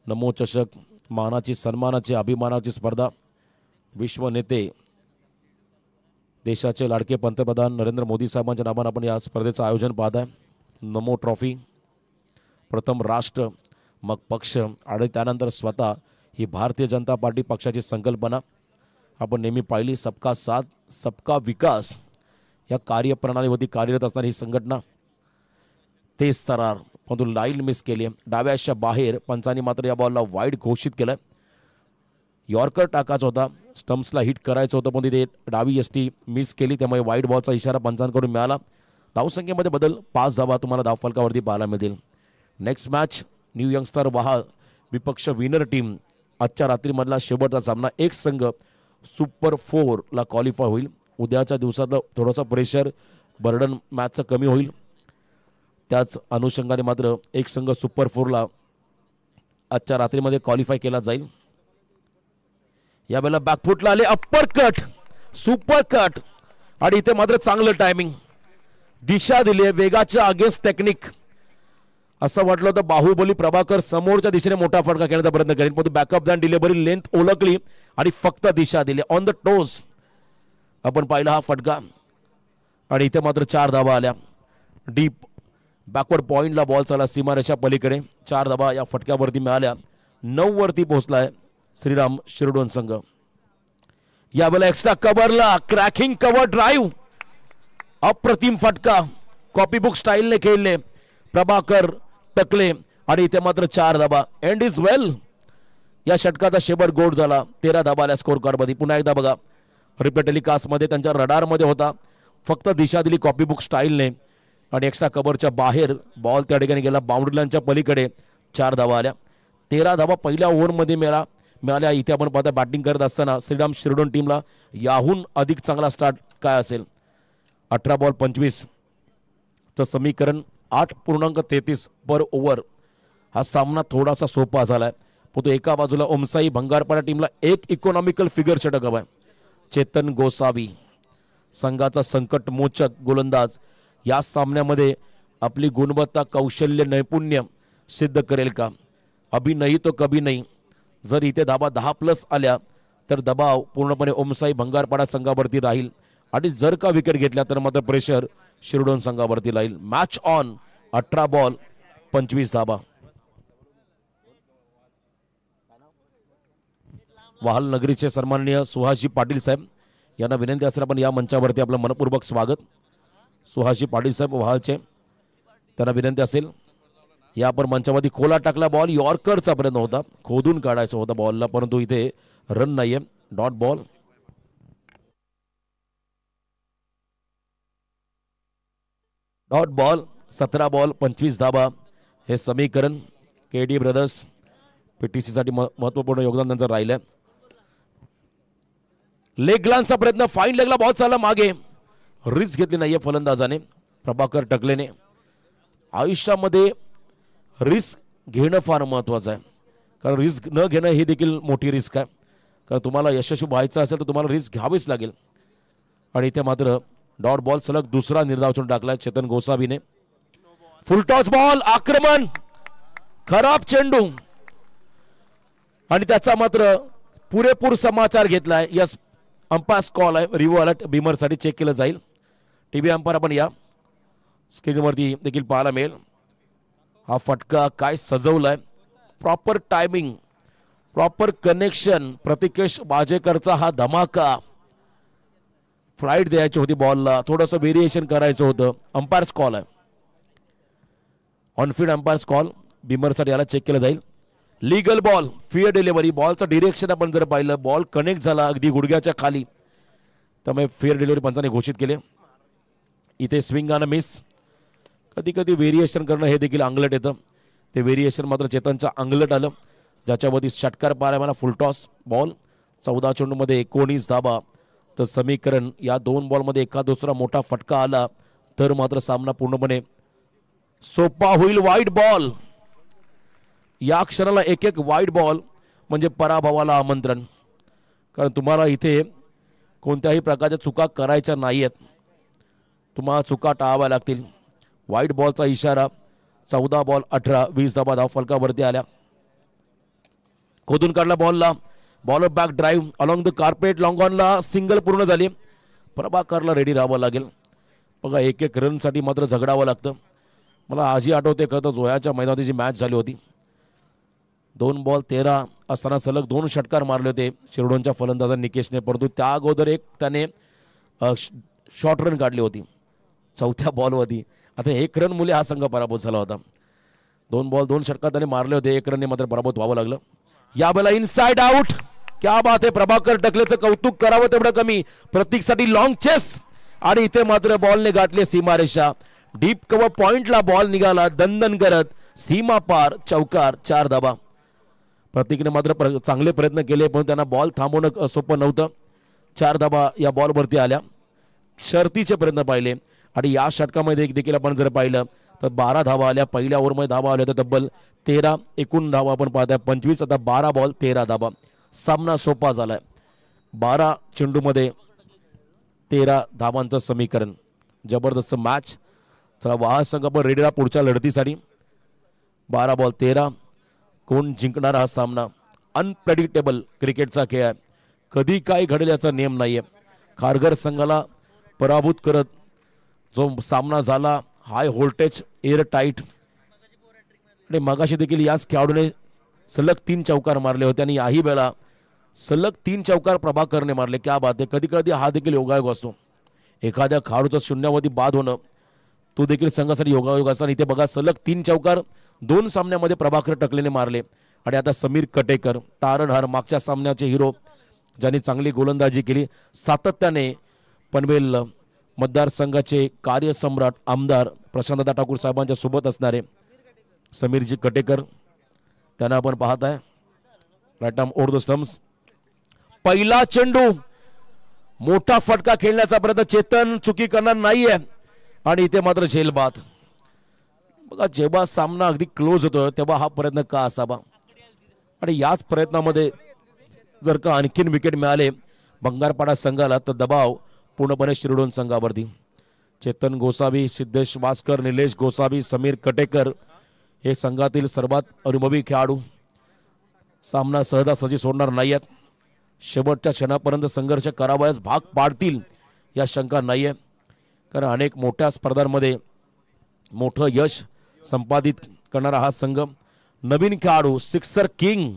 नमो चषक मानाची सन्मानाची अभिमानाची स्पर्धा. विश्व नेते देशाचे लाडके पंतप्रधान नरेंद्र मोदी साहेबांच्या नावाने आपण या स्पर्धेचं आयोजन पाहत आहे. नमो ट्रॉफी. प्रथम राष्ट्र मग पक्ष आणि त्यानंतर स्वतः ही भारतीय जनता पार्टी पक्षाची संकल्पना आपण नेहमी पाहिली. सबका साथ सबका विकास या कार्यप्रणालीवरती कार्यरत असणारी ही संघटना. तेज तरार परंतु लाईन मिस केली. डाव्याच्या बाहेर पंचांनी मात्र या बॉलला वाईड घोषित केलं. यॉर्कर टाकायचा होता. स्टम्प्सला हिट करायचं होतं पण तिथे डावी यष्टी मिस केली. त्यामुळे वाईड बॉलचा इशारा पंचांकडून मिळाला. धावसंख्येमध्ये बदल 5 धावा तुम्हाला धावफलकावरती पाहायला मिळतील. नेक्स्ट मॅच न्यू यंगस्टर वहा विपक्ष विनर टीम. आजच्या रात्रीमधला शेवटचा सामना. एक संघ सुपर 4 ला क्वालिफाय होईल. उद्याच्या दिवसातलं थोडंसं प्रेशर बर्डन मॅचचं कमी होईल. त्याच अनुषंगाने मात्र एक संघ सुपर 4 ला आजच्या रात्रीमध्ये क्वालिफाय केला जाईल. यावेळेला बॅकफुटला आले, अप्पर कट, सुपर कट आणि इथे मात्र चांगलं टायमिंग, दिशा दिली वेगाच्या अगेन्स्ट टेक्निक. असं वाटलं होतं बाहुबली प्रभाकर समोरच्या दिशेने मोठा फटका खेळण्याचा प्रयत्न करेल, परंतु बॅकअप दॅन डिलिव्हरी लेंथ ओळखली आणि फक्त दिशा दिली. ऑन द टोज आपण पाहिला हा फटका आणि इथे मात्र 4 धावा आल्या. डीप बॅकवर्ड पॉइंटला बॉल चालला सीमारेषा पलीकडे. 4 धावा या फटक्यावरती मिळाल्या. 9 वरती पोहोचलाय श्रीराम शिरडोन संघ. यावेळेला एक्स्ट्रा कव्हरला क्रॅकिंग कव्हर ड्राईव्ह, अप्रतिम फटका, कॉपीबुक स्टाईलने खेळले प्रभाकर टकले आणि इथे मात्र 4 धाबा. एंड इज वेल. या षटकाचा शेवट गोड झाला. 13 धाबा आल्या स्कोर कार्ड मध्ये. पुन्हा एकदा बघा, रिप्ले टेलिकास्ट मध्ये त्यांच्या रडार मध्ये होता, फक्त दिशा दिली कॉपीबुक स्टाईलने आणि एक्स्ट्रा कव्हरच्या बाहेर बॉल त्या ठिकाणी गेला बाउंड्री लाईनच्या पलीकडे. 4 धाबा आल्या. 13 धाबा पहिल्या ओव्हरमध्ये मिळाल्या. इथे आपण पाहता बॅटिंग करत असताना श्रीराम शिरडोन टीमला याहून अधिक चांगला स्टार्ट काय असेल. 18 बॉल 25 चं समीकरण 8.33 पर ओव्हर. हा सामना थोडासा सोपा झालाय, परंतु एका बाजूला ओमसाई भंगारपाडा टीमला एक इकॉनॉमिकल फिगर षटक हवाय. चेतन गोसावी संघाचा संकट मोचक गोलंदाज या सामन्यामध्ये आपली गुणवत्ता, कौशल्य, नैपुण्य सिद्ध करेल का. अभी नाही तो कभी नाही. जर इथे धाबा 10+ आल्या तर दबाव पूर्णपणे ओमसाई भंगारपाडा संघावरती राहील आणि जर का विकेट घेतल्या तर मात्र प्रेशर शिरडोन संघावरती राहील. Match on. 18 बॉल 25 धाबा. वाहल नगरीचे सन्माननीय सुहासजी पाटील साहेब यांना विनंती असेल आपण या मंचावरती आपलं मनपूर्वक स्वागत. सुहासजी पाटील साहेब वाहलचे, त्यांना विनंती असेल या आपण मंचावरती. खोला टाकला बॉल, यॉर्करचा प्रयत्न होता, खोदून काढायचा होता बॉलला, परंतु इथे रन नाहीये. Dot ball. Dot ball. 17 ball 25 धाबा हे समीकरण. केडी ब्रदर्स पीटीसी साठी महत्वपूर्ण योगदान त्यांचं राहिलंय. लेग ग्लान्सचा प्रयत्न, फाईन लेगला बॉल चालला मागे, रिस्क घेतली नाहीये फलंदाजाने प्रभाकर टकलेने. आयुष्यामध्ये रिस्क घेणं फार महत्वाचं आहे, कारण रिस्क न घेणं ही देखील मोठी रिस्क आहे. कारण तुम्हाला यशस्वी व्हायचं असेल तर तुम्हाला रिस्क घ्यावीच लागेल. आणि इथे मात्र डॉट बॉल सलग दुसरा निर्धाव चून टाकलाय चेतन गोसावीने. फुलटॉस बॉल, आक्रमण, खराब चेंडू आणि त्याचा मात्र पुरेपूर समाचार घेतलाय. यस, अंपायर्स कॉल आहे. रिव्ह्यू अलर्ट बीमर साठी चेक केलं जाईल. टीव्ही अंपायर आपण या स्क्रीनवरती देखील पाहायला मिळेल. हा फटका काय सजवलाय, प्रॉपर टायमिंग, प्रॉपर कनेक्शन. प्रतिकेश बाजेकरचा हा धमाका. फ्लाइट द्यायची होती बॉलला, थोडंसं व्हेरिएशन करायचं होतं. अंपायर्स कॉल आहे. ऑनफील्ड अंपायर्स कॉल बीमरसाठी याला चेक केलं जाईल. Legal ball, fair delivery. बॉलचं डिरेक्शन आपण जर पाहिलं, बॉल कनेक्ट झाला अगदी गुडघ्याच्या खाली, त्यामुळे फिअर डिलिव्हरी पंचाने घोषित केले. इथे स्विंग आणि मिस. कधी कधी व्हेरिएशन करणं हे देखील अंगलट येतं. ते व्हेरिएशन मात्र चेतनच्या अंगलट आलं, ज्याच्यावरती षटकार पाहायला मला. Full toss ball. 14 चेंडूमध्ये 19 धाबा. तर समीकरण या 2 बॉलमध्ये एका दुसरा मोठा फटका आला तर मात्र सामना पूर्णपणे सोपा होईल. वाईट बॉल. या क्षणाला एक वाईट बॉल म्हणजे पराभवाला आमंत्रण. कारण तुम्हाला इथे कोणत्याही प्रकारच्या चुका करायच्या नाहीयेत, तुम्हाला चुका टाळाव्या लागतील. वाईट बॉलचा इशारा. 14 बॉल 18 20 धाबा धाव फलकावरती आल्या. खोदून काढला बॉलला. Bowler back drive along the carpet. Long ऑनला सिंगल पूर्ण झाली. प्रभाकरला रेडी राहावं लागेल. बघा, एक रनसाठी मात्र झगडावं लागतं. मला आजही आठवते खरं जोयाच्या मैदानात जी मॅच झाली होती, 2 बॉल 13 असताना सलग 2 षटकार मारले होते शिरडोनच्या फलंदाजा निकेशने, परंतु त्या अगोदर एक त्याने शॉर्ट रन काढली होती 4थ्या बॉलवरती. आता 1 रन मुले हा संघ पराभूत झाला होता. 2 बॉल 2 षटकार त्याने मारले होते, 1 रनने मात्र पराभूत व्हावं लागलं. या बेला इनसाइड आउट. क्या बात आहे. प्रभाकर टकलेचं कौतुक करावं तेवढं कमी. प्रतीकसाठी लॉंग चेस आणि इथे मात्र बॉलने गाठले सीमारेषा. डीप कव्हर पॉइंटला बॉल निघाला दणदण करत, सीमा पार, चौकार. 4 धाबा. प्रतीकने मात्र चांगले प्रयत्न केले, पण त्यांना बॉल थांबवणं सोपं नव्हतं. 4 धाबा या बॉलवरती आल्या. शर्तीचे प्रयत्न पाहिले आणि या षटकामध्ये देखील आपण जर पाहिलं तर 12 धावा आल्या. पहिल्या ओव्हरमध्ये धावा आल्या तर तब्बल 13. एकूण धावा आपण पाहताय 25. आता 12 बॉल 13 धावा. सामना सोपा झालाय. 12 चेंडूमध्ये 13 धावांचं समीकरण. जबरदस्त मॅच. चला वाह संघ पण रेडी राहा पुढच्या लढतीसाठी. 12 बॉल 13. कोण जिंकणार हा सामना? अनप्रेडिक्टेबल क्रिकेटचा खेळ आहे. कधी काय घडेल याचा नियम नाहीये. खारघर संघाला पराभूत करत जो सामना झाला हाय व्होल्टेज एअर टाईट आणि मगाशी देखील याच खेळाडूने सलग 3 चौकार मारले होते आणि याही वेळा सलग 3 चौकार प्रभाकरने मारले. क्या बात आहे. कधी कधी हा देखील योगायोग असतो. एखाद्या खेळाडूचं शून्यावधी बाद होणं तो देखील संघासाठी योगायोग असतो. आणि इथे बघा सलग 3 चौकार 2 सामन्यामध्ये प्रभाकर टकलेने मारले. आणि आता समीर कटेकर तारणहार मागच्या सामन्याचे हिरो ज्यांनी चांगली गोलंदाजी केली. सातत्याने पनवेल मतदारसंघाचे कार्यसम्राट आमदार प्रशांतदा ठाकूर साहेबांच्या सोबत असणारे समीरजी कटेकर त्यांना आपण पाहत आहे. Right arm over the stumps. पहिला चेंडू मोठा फटका खेळण्याचा प्रयत्न. चेतन चुकी करणार नाहीये आणि इथे मात्र झेलबाद. बघा जेव्हा सामना अगदी क्लोज होतो तेव्हा हा प्रयत्न का असावा. आणि याच प्रयत्नामध्ये जर का आणखीन विकेट मिळाले बंगारपाडा संघाला तर दबाव पूर्णपणे शिरडोन संघावरती. चेतन गोसावी, सिद्धेश वास्कर, निलेश गोसावी, समीर कटेकर हे संघातील सर्वात अनुभवी खेळाडू सामना सहजासहजी सोडणार नाहीयेत. शेवटच्या क्षणापर्यंत संघर्ष करावयास भाग पाडतील या शंका नाहीये. कारण अनेक मोठ्या स्पर्धांमध्ये मोठं यश संपादित करणारा हा संघ. नवीन खेळाडू सिक्सर किंग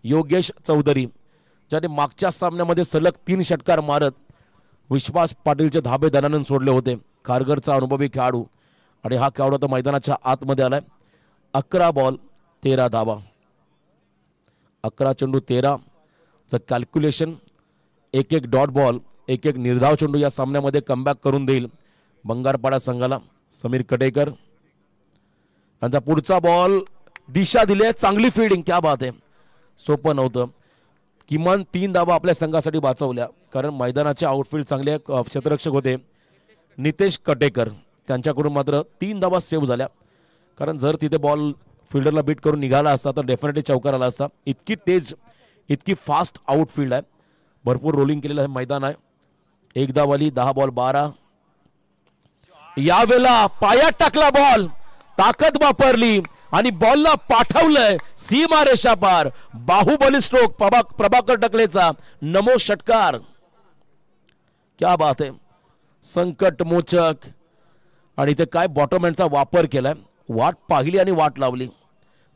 योगेश चौधरी ज्याने मागच्या सामन्यामध्ये सलग 3 षटकार मारत विश्वास पाटीलचे धाबे दणानंद सोडले होते. खारघरचा अनुभवी खेळाडू आणि हा खेळाडू आता मैदानाच्या आतमध्ये आलाय. 11 बॉल 13 धावा. 11 चेंडू 13 चं कॅल्क्युलेशन. एक डॉट बॉल एक निर्धाव चेंडू या सामन्यामध्ये कमबॅक करून देईल बंगारपाडा संघाला. समीर कटेकर यांचा पुढचा बॉल दिशा दिली आहे. चांगली फिल्डिंग. क्या बात आहे. सोपं नव्हतं. किमान 3 धावा आपल्या संघासाठी वाचवल्या कारण मैदानाचे आउटफील्ड चांगले क्षेत्ररक्षक होते नितेश कटेकर. त्यांच्याकडून मात्र 3 धावा सेव्ह झाल्या. कारण जर तिथे बॉल फिल्डरला बीट करून निघाला असता तर डेफिनेटली चौकार आला असता. इतकी तेज इतकी फास्ट आउटफील्ड आहे. भरपूर रोलिंग केलेलं आहे मैदान आहे. 1 धावाली 10 बॉल 12. यावेळेला पायात टाकला बॉल. ताकद वापरली आणि बॉलला पाठवलंय सीमा रेषा पार. बाहुबली स्ट्रोक प्रभाकर टकलेचा नमो षटकार. क्या बात आहे. संकट मोचक आणि ते काय बॉटम हँडचा वापर केलाय. वाट पाहिली आणि वाट लावली.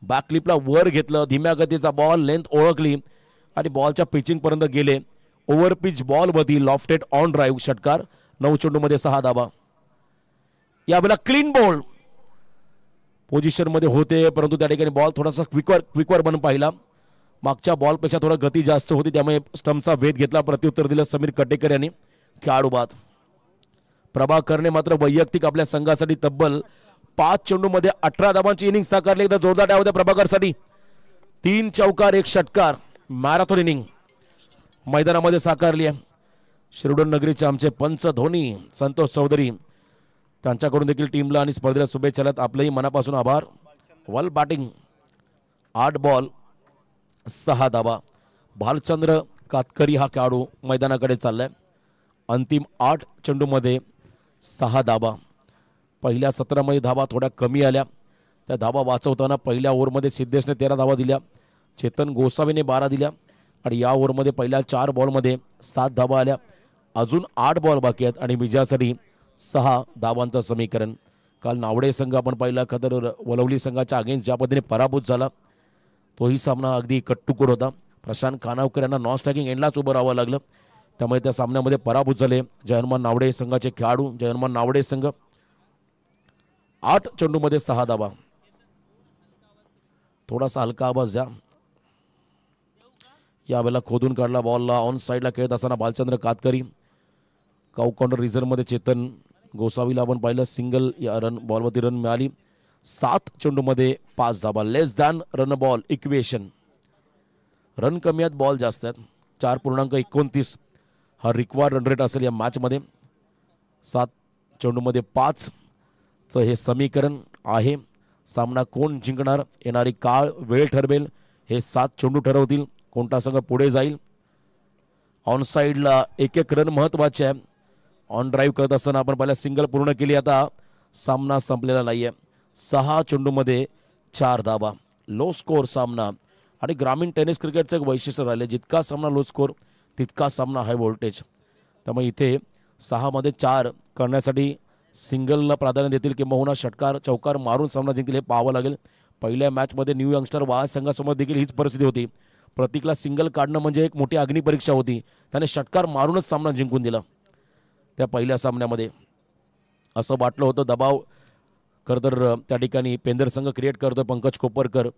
बॅकलिपला वर घेतलं. धीम्या गतीचा बॉल लेंथ ओळखली आणि बॉलच्या पिचिंग पर्यंत गेले. ओव्हर पिच बॉल मध्ये लॉफ्टेड ऑन ड्राईव्ह षटकार. 9 चेंडूमध्ये 6 धावा. यावेळेला क्लीन बॉल पोझिशन मध्ये होते परंतु त्या ठिकाणी बॉल थोडासा क्विकवर बनून पाहिला. मागच्या बॉलपेक्षा थोडा गती जास्त होती त्यामुळे स्टंपचा वेध घेतला. प्रत्युत्तर दिलं समीर कटेकर यांनी. खेळाडू बाद. प्रभाकरने मात्र वैयक्तिक आपल्या संघासाठी तब्बल 5 चेंडूमध्ये 18 धावांची इनिंग साकारली. एकदा जोरदार डाव होत्या प्रभाकरसाठी. 3 चौकार 1 षटकार मॅरेथॉन इनिंग मैदानामध्ये साकारली आहे. शिरडोन नगरीचे आमचे पंच धोनी संतोष चौधरी त्यांच्याकडून देखील टीमला आणि स्पर्धेला शुभेच्छा. आपलंही मनापासून आभार. वॉल बॅटिंग 8 बॉल 6 धावा. भालचंद्र कातकरी हा खेळाडू मैदानाकडे चाललाय. अंतिम 8 चेंडूमध्ये 6 धावा. पहिल्या 17 मध्ये धावा थोड्या कमी आल्या. त्या धावा वाचवताना पहिल्या ओव्हरमध्ये सिद्धेशने 13 धावा दिल्या. चेतन गोसावीने 12 दिल्या आणि या ओव्हरमध्ये पहिल्या 4 बॉलमध्ये 7 धावा आल्या. अजून 8 बॉल बाकी आहेत आणि विजयासाठी 6 धावांचं समीकरण. काल नावडे संघ आपण पाहिला खतर वलवली संघाच्या अगेन्स्ट ज्या पद्धतीने पराभूत झाला तोही सामना अगदी कट्टुकड होता. प्रशांत खानावकर यांना नॉन स्ट्रायकिंग एंडलाच उभं राहावं लागलं त्यामुळे त्या सामन्यामध्ये पराभूत झाले जयहनुमान नावडे संघाचे खेळाडू. जयहनुमान नावडे संघ 8 चेंडूमध्ये 6 धावा. थोडासा हलका आवाज द्या. यावेळेला खोदून काढला बॉलला. ऑन साईडला खेळत असताना भालचंद्र कातकरी. काउ काउंटर रिझर्व्हमध्ये चेतन गोसावीला आपण पाहिलं. सिंगल या रन बॉलवरती रन मिळाली. 7 चेंडूमध्ये 5 धावा. Less than run ball equation. Run कमी आहेत बॉल जास्त आहेत. 4.29 हा रिक्वायर्ड रन रेट असेल या मॅचमध्ये. 7 चेंडूमध्ये 5 चं हे समीकरण आहे. सामना कोण जिंकणार येणारी काळ वेळ ठरवेल. हे 7 चेंडू ठरवतील कोणता संघ पुढे जाईल. ऑन साईडला एक एक रन महत्वाचे आहे. ऑन ड्राईव्ह करत असताना आपण पहिला सिंगल पूर्ण केली. आता सामना संपलेला नाहीये. 6 चेंडूमध्ये 4 धावा. लो स्कोर सामना. आणि ग्रामीण टेनिस क्रिकेटचं एक वैशिष्ट्य राहिले, जितका सामना लो स्कोर तितका सामना हाय व्होल्टेज. त्यामुळे इथे 6 मध्ये 4 करण्यासाठी सिंगलला प्राधान्य देतील किंवा षटकार चौकार मारून सामना जिंकतील हे पाहावं लागेल. पहिल्या मॅचमध्ये न्यू यंगस्टर वाळ संघासमोर देखील हीच परिस्थिती होती. प्रतीकला सिंगल काढणं म्हणजे एक मोठी अग्निपरीक्षा होती. त्याने षटकार मारूनच सामना जिंकून दिला. त्या पहिल्या सामन्यामध्ये असं वाटलं होतं दबाव खरं त्या ठिकाणी पेंदर संघ क्रिएट करतोय पंकज कोपरकर,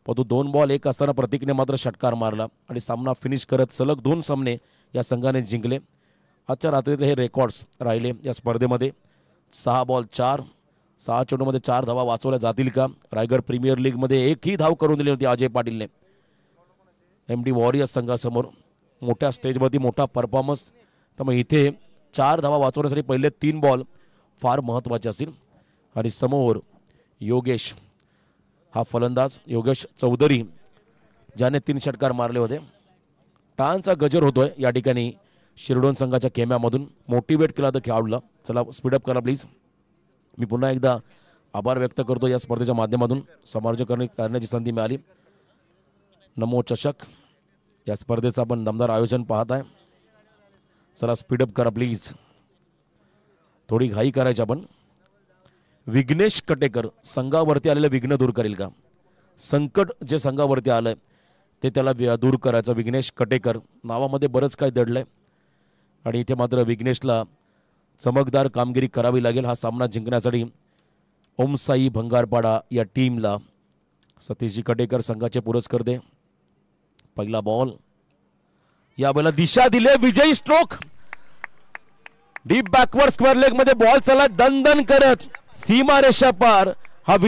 पण तो 2 बॉल 1 असताना प्रतीकने मात्र षटकार मारला आणि सामना फिनिश करत सलग 2 सामने या संघाने जिंकले. आजच्या रात्रीतले हे रेकॉर्ड्स राहिले या स्पर्धेमध्ये. 6 बॉल 4, 6 चेंडूमध्ये 4 धावा वाचवल्या जातील का? रायगड प्रीमियर लीगमध्ये एकही धाव करून दिली होती अजय पाटीलने. MD वॉरियर्स संघासमोर मोठ्या स्टेजवरती मोठा परफॉर्मन्स. त्यामुळे इथे 4 धावा वाचवण्यासाठी पहिले 3 बॉल फार महत्त्वाचे असतील. आणि समोर योगेश हा फलंदाज, योगेश चौधरी, ज्याने 3 षटकार मारले होते. टाळांचा गजर होतोय या ठिकाणी शिरडोन संघाच्या केम्यामधून. मोटिवेट केला तर खेळाडूला. चला स्पीडअप करा प्लीज. मी पुन्हा एकदा आभार व्यक्त करतो या स्पर्धेच्या माध्यमातून समालोचन करण्याची संधी मिळाली. नमो चषक या स्पर्धेचं आपण दमदार आयोजन पाहत आहे. चला स्पीडअप करा प्लीज. थोडी घाई करायची आपण. विघ्नेश कटेकर संघावरती आलेलं विघ्न दूर करेल का? संकट जे संघावरती आलंय ते त्याला दूर करायचं. विघ्नेश कटेकर नावामध्ये बरंच काय दडलंय आणि इथे मात्र विघ्नेशला चमकदार कामगिरी करावी लागेल हा सामना जिंकण्यासाठी. ओमसाई भंगारपाडा या टीमला सतीशजी कटेकर संघाचे पुरस्कर्ते. पहिला बॉल, यावेळेला दिशा दिले, विजयी stroke. Deep backward square leg मध्ये बॉल चला दणदण करत सीमारेषा पार